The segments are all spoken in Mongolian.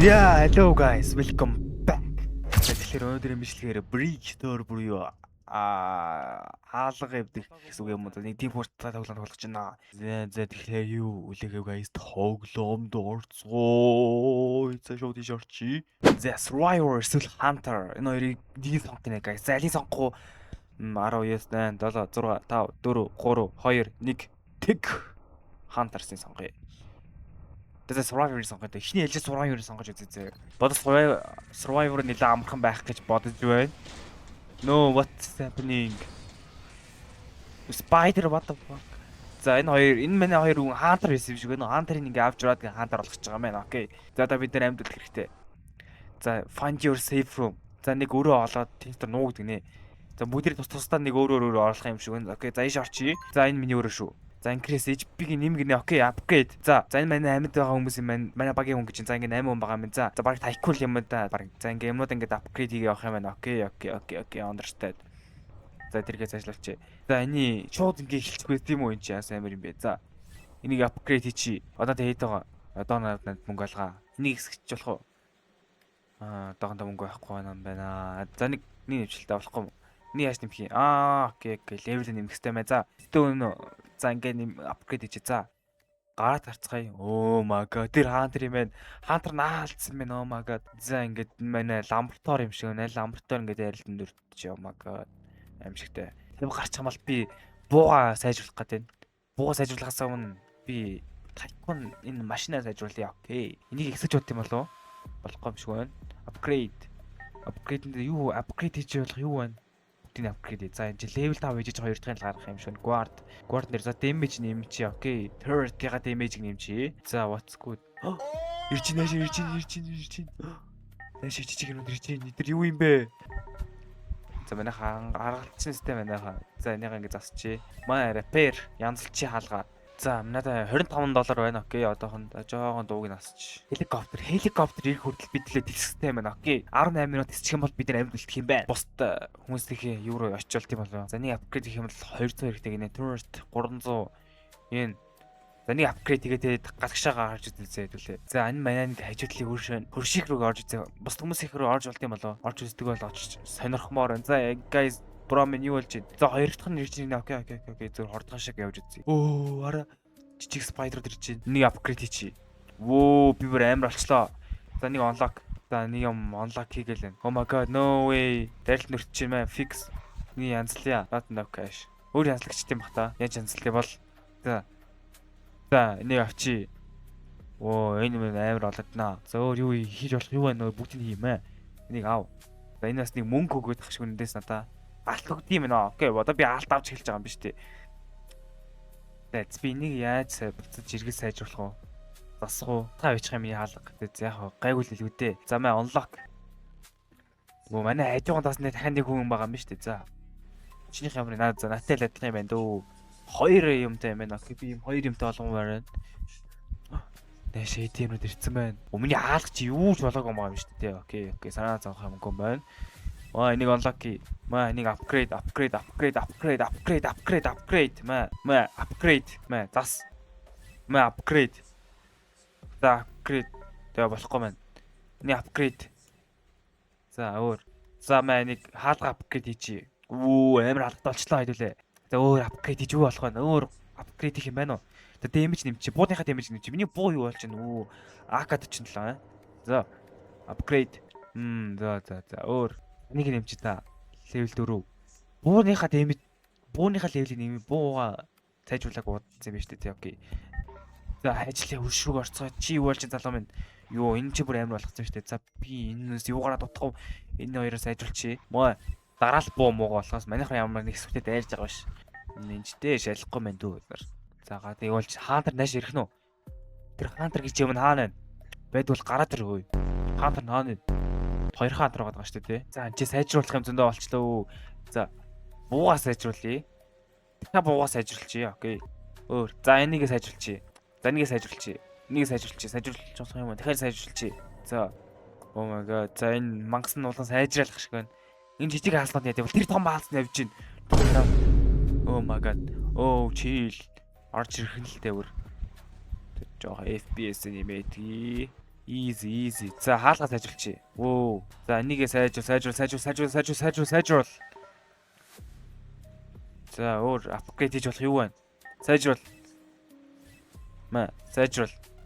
Yeah, hello guys, welcome back. Тэгэхээр өнөөдрийн бичлэгээр Bridge Door буюу хаалга явдаг гэсэн үг юм уу? Нэг тийм хүртэл тоглоом тоглож байна. За тэгэхээр юу үлээгээ guys тоглоомд орцгоо. За шууд тийш орчий. За Survivor эсвэл Hunter энэ хоёрыг нэг сонгох нэ guys. За алийг сонгох уу? 19 8 7 6 5 4 3 2 1 тэг Hunter-ыг сонгоё. Тэгээ Survivor-ыг сонгоод эхний ээлжид Survivor-ыг сонгож үзье. Бодос Survivor нэлээд амархан байх гэж бодож байна. No, what's happening? Spider what the fuck? За энэ манай хоёр хүн Hunter байсан юм шиг байна. Hunter-ыг ингээ авч ураад Hunter болгож байгаа юм байна. Окей. За бид нар амьд хэрэгтэй. За find your safe room. За нэг өөрөө олоод тэнцэр нуугдаг нэ. За бүгдээ тусдаа нэг өөр оруулах юм шиг байна. Окей. За ийш орчие. За энэ миний өөрөө шүү. За increase HP-ийн нэмгэнэ. Окей, upgrade. За энэ манай амьд байгаа хүмүүс юм байна. Манай багийн хүн гэж. За ингээ 8 хүн байгаа юм. За баг tycoon юм да. Баг. За ингээ юмнууд ингээ upgrade хийгээ явах юм байна. Окей, understand. За тэргээ цаашлуулчих. За эний шууд ингээ эхэлчихгүй тийм үү энэ чи яасан амар юм бэ. За энийг upgrade хийчи. Одоо тэгээд байгаа. Одоо надад мөнгө алгаа. Энийг хэсгэж болох уу? Одоохондоо мөнгө байхгүй байна. За нэг нэвчлэлтэй болохгүй юм. Энийг яаж нэмэх юм? Окей, level нэмэх хэрэгтэй мэ. За тэгтээ за ингээ апгрейд хийж. За гараад харцгаая. Oh my god. Тэр Hunter юм байна. Hunter наалцсан байна. Oh my god. За ингээд манай ламбратор юм шиг байна. Ламбратор ингээд ярилтанд өртөж. Oh my god. Амжигтай. Тэр гарч хамаал би бууга сайжруулах гэдэг. Бууга сайжруулахаас өмнө би tycoon энэ машинаа сайжруулъя. Окей. Энийг ихсэж бод юм болов? Болохгүй юм шиг байна. Upgrade. Upgrade-д юу апгрейд хийж болох юу байна? Тин апгрейд. За энэ level 5 хийж 2 дахин гаргах юм шиг. Guard нэр за damage нэмчи. Окей. Turret-ийн damage нэмчи. За what's good. Ирчин. Нэш чичиг юм ирчин. Эдгээр юу юм бэ? За манайхан гаргалцсан систем манайхан. За энийг ингэ засчи. Манай repair янзлчи хаалгаа. За надад $25 байна. Окей. Одоохонд жоохон дууг насч. Helicopter ирэх хүртэл бидлээ тэлсэхтэй байна. Окей. 18 минут тэлсэх юм бол бид нар амьд үлдэх юм байна. Бусд хүмүүсийнхээ евро очилт юм болов. За нэг апгрейд хийх юм бол 200 хэрэгтэй гинэ. Turret 300 энэ. За нэг апгрейд хийгээд галагшаагаа харж үзээ хэдүүлээ. За энэ манай нэг хажуудлын хөршиг рүү орж үзээ. Бусд хүмүүсийнх рүү орж болд юм болов. Орж үздэг бол очиж сонирхмоор. За guys Бро мен юу болж байна? За хоёр дахь нь ирж байна. Окей. Зөв хордгоо шиг явж үзье. Ара жижиг спайдерууд ирж байна. Нэг апгрейд хийчи. Би бүр амар болчлоо. За нэг unlock. За нэг юм unlock хийгээл байна. Oh my god, no way. Дайралт нөрч юм аа. Fix. Нэг янзлая. Not no cash. Өөр янзлагч тийм бах та. Яаж янзлая бол. За энийг авчи. Энэ мэн амар болооднаа. За өөр юу хийж болох юу байна? Бүгдийг хийм ээ. Энийг ав. За энэ бас нэг мөнгө өгөөд ах шиг үнэндээс надаа. Алт өгдөм юм аа. Окей, одоо би алт авч эхэлж байгаа юм биш үү? За би энийг яаж буцаж иргэл сайжруулах вэ? Засах уу? Та бичих юм хаалга гэдэг. За яг гайгүй л илүү дээ. За маа unlock. Манай хажуугаас бас дахин нэг хүн байгаа юм биш үү? За. Чинийх ямар надад за натай л адилхан юм байна дөө. Хоёр юмтай юм байна. Окей, би юм хоёр юмтай болгон байна. Дэш ATM-д ирсэн байна. Өмнө хаалга чи юу ч болоогүй юм байна шүү дээ. Окей, санаа зовох юм байна. Энийг unlock. Энийг upgrade. Upgrade. Зас. Upgrade. За upgrade. Тэгээ болохгүй маань. Энийг upgrade. За өөр. За энийг хаалга upgrade хийчи. Амар халдтай болчлоо хэдүүлээ. За өөр upgrade хийж юу болох вэ? Өөр upgrade хийх юм байна уу? За damage нэмчи. Буудынхаа damage нэмчи. Миний буу юу болж байна? AK-47. За upgrade. За өөр. Энийг нэмчи та. Level 4. Бууныхаа level-ийг нэмээ. Бууга сайжруулаг уудсан юм шүү дээ. Окей. За ажлын хөрш рүү орцгоо. Чи юу болж залуу минь? Энэ чи бүр амар болгоцсон шүү дээ. За би энэс юугаараа дутах вэ? Энэ хоёроо сайжруулчих. Дараал буу муугаа болохоос манайхан ямар нэг хэсэгтээ дайрж байгаа биш. Энэ ч дээ шалахгүй мэн дүү. За тэгээ бол Hunter нааш ирэх нүү? Тэр Hunter гэж юм хаана байна? Байдвал гараад ирээ. Hunter хаана вэ? Хоёр Hunter байгаа шүү дээ. За энэ сайжруулах юм зөндөө болчлоо. За буугаа сайжруулъя. Та буугаа сайжруулчих. Окей. Өөр. За энийг сайжруулчих. Сайжруулах юм. Дахиад сайжруулчих. За. Oh my god. За энэ мангас нь улан сайжруулах шиг байна. Энэ жижиг хаалснууд яа гэвэл тэр том хаалс нь явж байна. Oh my god. Chill. Орж ирэх нь л дээ өөр. Тэр жоо FPS нэмээдгий. Easy. За хаалгаа сайжруулчих. Вөө. За энийгээ сайжруул. За өөр апгрейд хийж болох юу вэ? Сайжруул.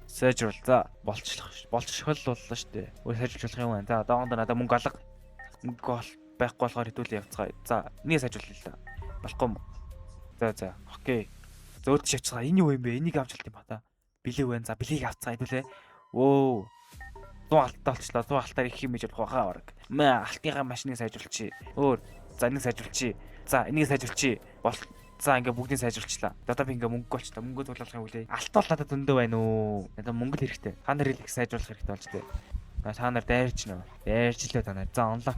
Сайжруул. За болцох боллоо шүү дээ. Өөр сайжруулах юм байна. За доогонд надад мөнгө алга. Мөнгө байхгүй болохоор хэдүүлээ явцгаая. За энийг сайжруулъя л да. Болохгүй юм. За. Окей. Зөөрд шавцгаа. Энэ юу юм бэ? Энийг авч алт юм ба та. Билег байна. За билегийг авцгаа хэдүүлээ. Вөө. 100 алтаа болчлоо. 100 алтаар их юм хийж болох байхаа баг. Алтынхаа машиныг сайжруулчих. Өөр. За энийг сайжруулчих. За энийг сайжруулчих. За ингээ бүгдийг сайжруулчлаа. Одоо би ингээ мөнгө болчлоо. Мөнгө зулуулах юм үлээ. Алт бол надад зөндөө байна уу. Надад мөнгө л хэрэгтэй. Та нарыг их сайжруулах хэрэгтэй болж тээ. Та нар дайрч нөө. Дайрчлаа та нар. За онлог.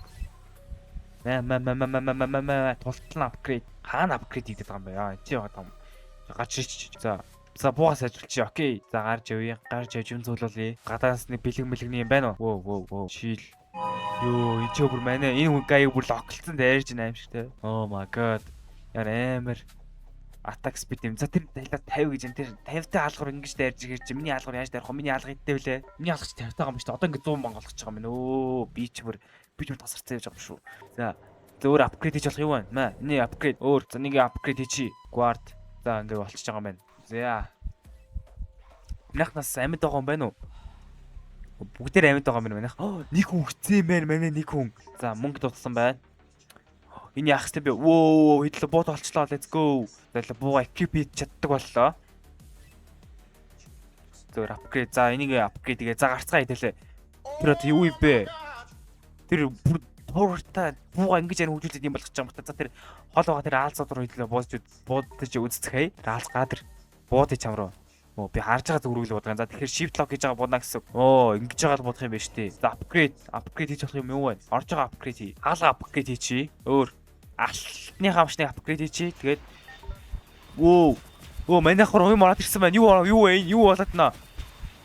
Тултлан апгрейд. Хаана апгрейд хийдэг юм бэ? Чи байгаа юм. Гарч ич. За бууга сайжруулчих. Окей. За гарч явъя. Гарч явж юм зөөлүүлье. Гадаас нэг бэлэг юм байна уу? Вөө. Шил. Йоо, энэ ч бүр манай энэ хүн гайг бүр локлцсон дайрж байна юм шиг те. Oh my god. Яар амар attack speed юм. За тэр дайлаа 50 гэж энэ тэр 50-тай хаалгаар ингэж дайрж ирж чи миний хаалгаар яаж дайрах вэ? Миний хаалга хэдтэй вүлээ? Миний хаалгач 50-тайгаа юм шүү дээ. Одоо ингэ 100 мянга болгож байгаа юм байна. Өө би ч бүр тасарцсан явж байгаа юм шүү. За өөр апгрейд хийж болох юу вэ? Энийг апгрейд өөр. За нэг апгрейд хийчи. Guard. За ингэ болчихж байгаа юм байна. За. Минахнаас амьд байгаа юм байна уу? Бүгдээр амьд байгаа юм байна. Нэг хүн өгцөө юм байна. Манай нэг хүн. За мөнгө дутсан байна. Энэ яах вэ? Вөө, хэдлээ бууд олчлоо. Let's go. Тэгэл бууга equip хийж чаддаг боллоо. Зөвөр апгрейд. За энийг апгрейд гээ. За гарцгаа хэдэлээ. Тэр одоо юу юм бэ? Тэр поwerтай бууга ингэж ярь хөгжүүлээд юм болгож байгаа юм байна. За тэр хол байгаа тэр аалцууд руу хэдлээ буудаж үзцгээе. Тэр аалц гадар буудыг чам руу. Би харж байгаа зүрхүүл бодгоо. За тэгэхээр shift lock хийж байгаа буудна гэсэн. Ингэж байгаа л бодох юм байна шүү дээ. За апгрейд хийж болох юм юу вэ? Орж байгаа апгрейд хий. Хаалга апгрейд хийчи. Өөр алтны хамшныг апгрейд хийчи. Тэгээд манай хор юм ороод ирсэн байна. Юу вэ? Юу болоод наа?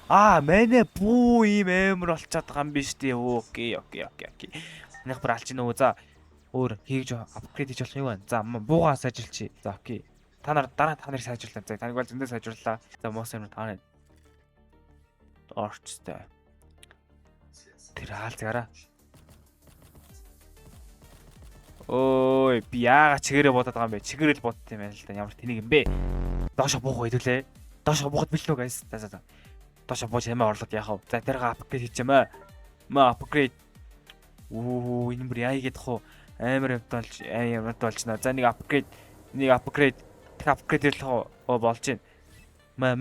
Манай бүү юм амар болчиход байгаа юм биш үү? Окей. Манайх бүр алж гинөө. За өөр хийж апгрейд хийж болох юм байна. За буугаа сайжруулчих. За окей. Та нар дараа та нарыг сайжрууллаа. За таныг бол зөндөө сайжрууллаа. За моос юм та нар орчтой. Тэр хаалцгаараа. Ой, би яагаад чигээрээ бодоод байгаа юм бэ? Чигээрэл бодд юм байна л да. Ямар тэнийг юм бэ? Доошо буух хэдүүлээ. Доошо буухад бэлнүү гайс. За. Доошо бууж ямаа орлоод яах вэ? За тэргээ апгрейд хийчээ маа. Апгрейд. Энэ бүр яа хийгээд ах вэ? Амар юмд болж байна. За нэг апгрейд. Тэг апгрейд хийх болж байна. Маа.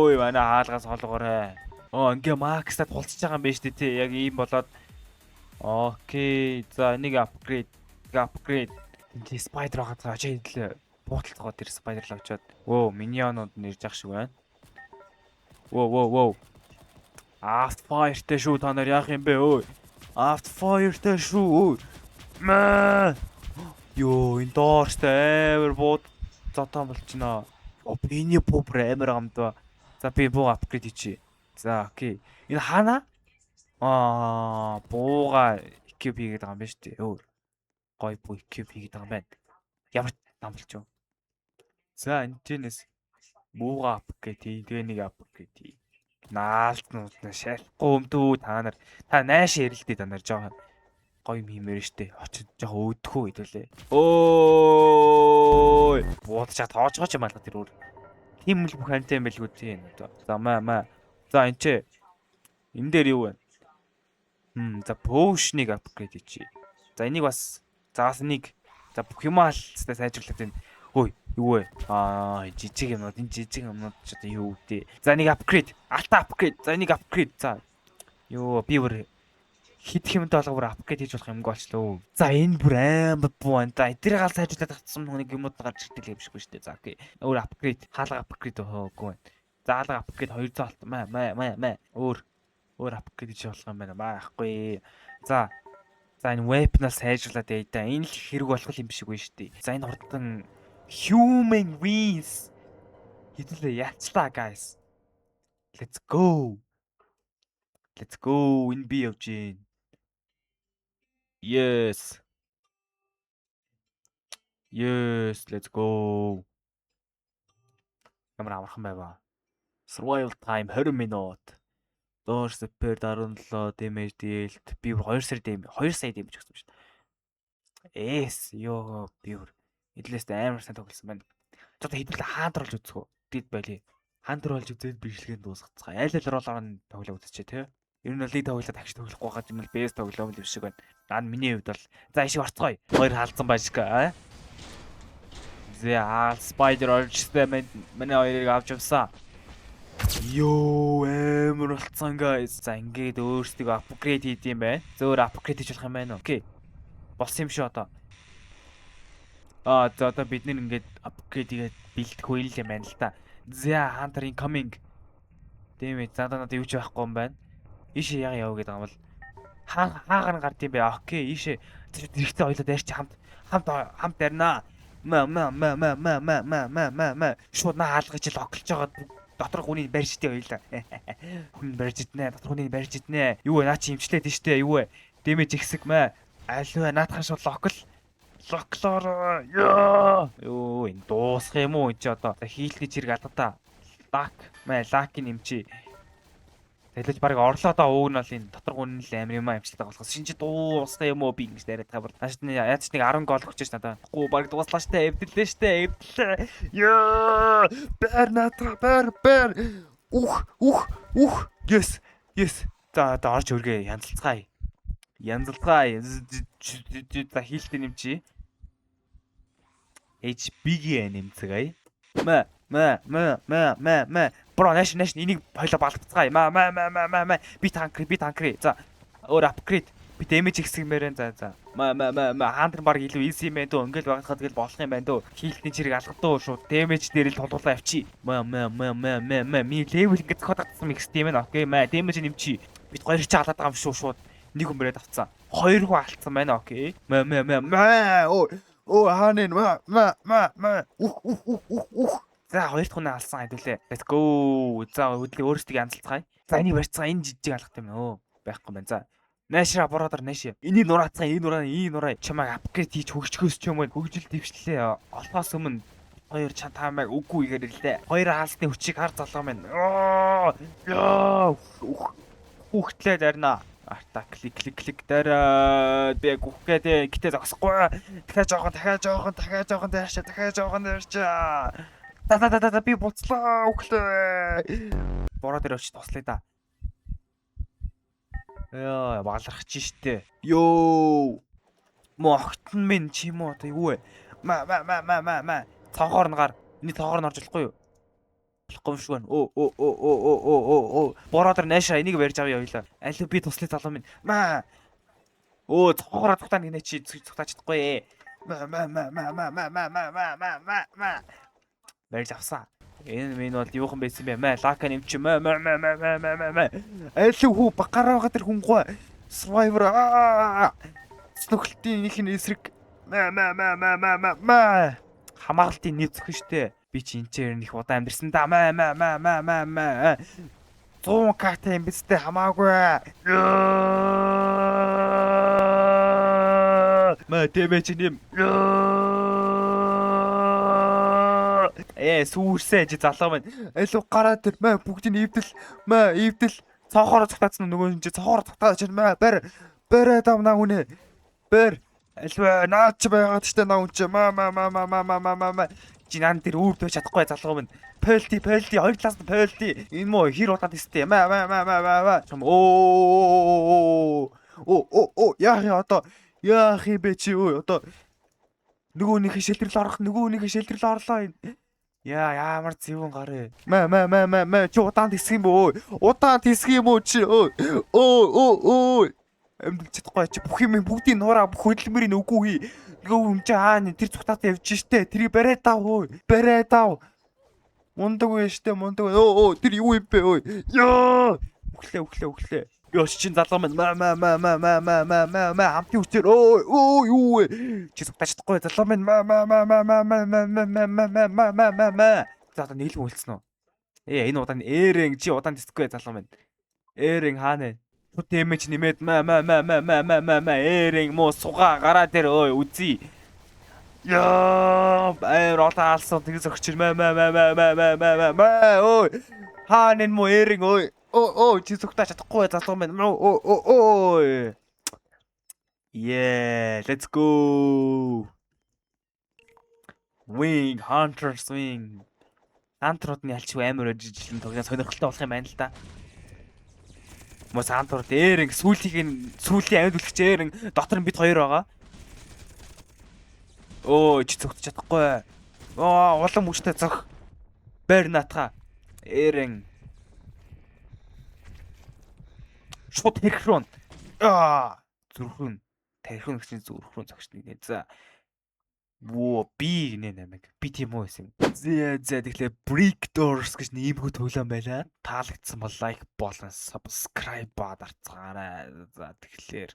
Ой, манай хаалгаас холгоорой. Ингээ макстад тулцж байгаа юм байна шүү дээ тий. Яг ийм болоод. Окей. За энийг апгрейд. Энд спайдер байгаа ч хэдэл бууталцгаа тэр спайдер л авчаад. Миньонууд нэрж ах шиг байна. After fireтэй шүү та нар яах юм бэ өө? After fireтэй шүү. Йоо, энэ доорстой амар бууд зотон болчихно. Биний пупр амар гамдаа. За би буу апгрейд хийчи. За окей. Энэ хаана? Бууга equip хийгээд байгаа юм байна шүү дээ. Гой буу equip хийгээд байгаа юм байна. Ямар нам болч юу? За энэчнээс бууга апгрейд хий. Тэгээ нэг апгрейд хий. Наалт нуут шалахгүй өмдөө та найш ярилдээ та нар жоохон гоё юм хиймээр штэ. Очиж жоохон өөдөхөө хэдүүлээ. Буудчаа тоочгооч юм алга тэр өөр. Тим л бүх антай байлгүй тийм одоо. За маа. За энэ ч энэ дээр юу вэ? За potion-ыг апгрейд хийчи. За энийг бас нэг за бүх юм алцтай сайжруулаад байна. Юу вэ? Жижиг юмнууд ч одоо юу вэ? За нэг апгрейд. Алта апгрейд. За энийг апгрейд. За би бүр хит хэмтэй болгоор апгрейд хийж болох юмгүй болчлоо. За энэ бүр амар буу байна. За эдгээр гал сайжруулаад татсан хүнийг юмуд гарч ирдэг юм шиг байна шүү дээ. За окей. Өөр апгрейд, хаалга апгрейд өгөөгүй байна. За хаалга апгрейд 200 алт. Маа. Өөр апгрейд хийж болох юм байна. Байхгүй. За энэ weapon-аас сайжруулаад яа. Энэ л хэрэг болох юм биш үгүй шүү дээ. За энэ хурдан human wings. Хэдүүлээ яцлаа guys. Let's go. Энэ би явж гин. Yes, let's go. Ямар амархан байваа. Survival time 20 минут. Доор супер 17 damage dealt. Би 2 сая damage өгсөн шүү дээ. Ёо би эдлээс амар сайн тоглосон байна. Одоо хэдүүлээ хаантар болж үзэх үү? Дид байли. Хаантар болж үзээд бичлэгэнд дуусгацгаа. Айл ролоор нь тоглоо үзчихэ тий. Ер нь бол лиг тоглоод агш тоглохгүй байгаа юм л бэс тоглоом л шиг байна. Миний хувьд бол за ишиг орцгоё. Хоёр хаалцсан баашка. За спайдер орчтой манай хоёрыг авч явсан. Йоо амар болцсон guys. За ингээд өөрсдөө апгрейд хийд юм байна. Зөөр апгрейд хийж болох юм байна уу? Окей. Болсон юм шүү одоо. За одоо бид нэр ингээд апгрейд хийгээд бэлдэх үйл юм байна л та. За Hunter incoming. Дэмэ надад юу ч байхгүй юм байна. Ийшээ яга яв гэдэг юм бол хаагаар гард юм бэ? Окей, ийшээ зэрэгтэй хоёлоо дайрч хамт дарнаа. Шууд наа хаалгаж ил оглож байгаа доторх хүний барьж идэ хоёлаа. Хүн барьж иднэ, доторх хүний барьж иднэ. Юу вэ? Наа чи имчлээд штэ. Юу вэ? Дэмэж ихсэг мэ. Альваа наадхан шууд локлоор ёо энэ дуусах юм уу энэ чи одоо хийл гэж хэрэг алдаа. Лакийн нэмчи. Тэгэлж баг орлоо доо ууг нь бол энэ дотор гүн л амир юм амжилттай болохоос шинж дуусна юм уу би ингэж яриад байгаа бол нааш нэг яаж нэг 10 гол өгч ш надаа. Гүү баг дуслаа штэ эвдэлээ штэ эвдлээ. Ёо бэр натра бэр. Yes. За орж өргөө янзалцгаая. За хийлтэй нэмчи. HB-гийн нэмцгээе. Бро нэш энийг хоёлоо балбацгаая. Би танкри. За өөр апгрейд. Би damage ихсгмээрэн за. Хантер баг илүү easy юм байна дөө. Ингээл багахад тэгэл болох юм байна дөө. Хийлтний чирэг алгадуу шууд damage дээр л тулгуулаа авчи. Ми level ингээд зохиогдсон микс тийм ээ. Окей. Damage нэмчи. Бид хоёр ч халаад байгаа юм шүү шууд. Нэг хүн бэрээд авцсан. Хоёр хүн алдсан байна. Окей. Хаанин За хоёр дахь хүн алсан хэдүүлээ. Let's go. За хөдлөө өөрсдөө янзалцгаая. За энийг барьцгаа энэ жижиг алгах юм нөө. Байхгүй байна. За. Нэшра бородор нэш. Энийг нураацгаа, энэ нураа. Чамайг апгрейд хийж хөгжөхөөс ч юм уу хөгжил дэвшлээ. Олохоос өмнө хоёр чантаамайг үгүй игээр илээ. Хоёр хаалсны хүчийг хар залгаа маань. Хүүхтлээ дарна. Арта клик дараа би гүхгээд гэтээ зогсохгүй. Дахиад жоохон дээрчээ. Та би буцлаа өглөө. Бороо дээр очиж туслая да. Яа, балархаж штэ. Йоо. Могтон минь чи юм уу? Юу вэ? Цонхоор нь гар. Эний цонхоор нь орж болохгүй юу? Болохгүй шүү байна. Бороо дээр нэшаа энийг барьж авъя хоёлаа. Алив би туслая залуу минь. Цонхоор цогтаа нэг чи цогтаач чадахгүй. Барьж авсан. Энэ минь бол юухан байсан бэ? Лака нэмч алив хүү багаараа байгаа тэр хүнгөө survivor снөхөлтийн нэг нь эсрэг хамгаалтын нэг зөвхөн штэ. Би чи энэ чээр их удаан амьдэрсэн да 100 кт юм бистэ хамаагүй. Дэмэж нэм. Сүрсээ чи залуу маань. Алуу гараа тэр бүгдийг эвдэл цонхоор цогтаацсан нөгөө чи цонхоор цогтаач бэр давнаа үнэ. Бэр алуу наач байгаад штэ наа үнэ чи наан тэр үүр дэж чадахгүй залуу маань. Пэлти хоёр талаас нь пэлти. Энэ муу хэр удаад тесттэй. Яах юм бэ чи өө одоо нөгөө нэг шилдэрлэл орлоо энэ. Ямар зэвэн гарэ. Чи удаан тисэх юм бөө. Чи амьд чадахгүй чи бүх юм бүгдийг нураа бүх хөдөлмөрийг үгүй. Нөгөө хүн чи хаана тэр цухтаатаа явж штэ. Тэрийг бариад тав. Мундаг вэ штэ. Тэр юу юм бэ? Ёо. Өглөө. Ёш чин залуу маань хамтын хүчээр юу вэ? Чи цухтаач чадахгүй залуу маань За одоо нийлэн үлдсэн үү? Энэ удаан эрен чи удаан тэсэхгүй залуу маань. Эрен хаана? Шүт дэмэж нэмээд эрен муу суга гараа дээр үзье. Яа, ротаа алсан тэгээс өгчир мэ ой. Хаан энэ муу эрин ой. Чи зүгтаа чадахгүй залуу минь. Ой. Yeah, let's go. Wing Hunter swing. Антрууд нь ялчгүй амар жижиглэн тоглоно сонирхолтой болох юм байна л да. Мос антрууд дээр ингэ сүүлийн амьд үлгчээр дотор нь бит хоёр байгаа. Оо чи зүгт чадахгүй. Улам мөчтэй зөх. Бэр наатха. Эрен. Шууд хэрхрүүн. Зүрхэн. Тархин гэсэн зүрхэн зогч нэг. За. Воо би нэ намайг. Би тийм үү гэсэн. За тэгэхээр Brick Doors гэж нэмгүү төглөн байла. Таалагдсан бол лайк болон subscribe дарцгаарай. За тэгэхээр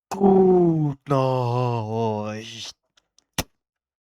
Good night.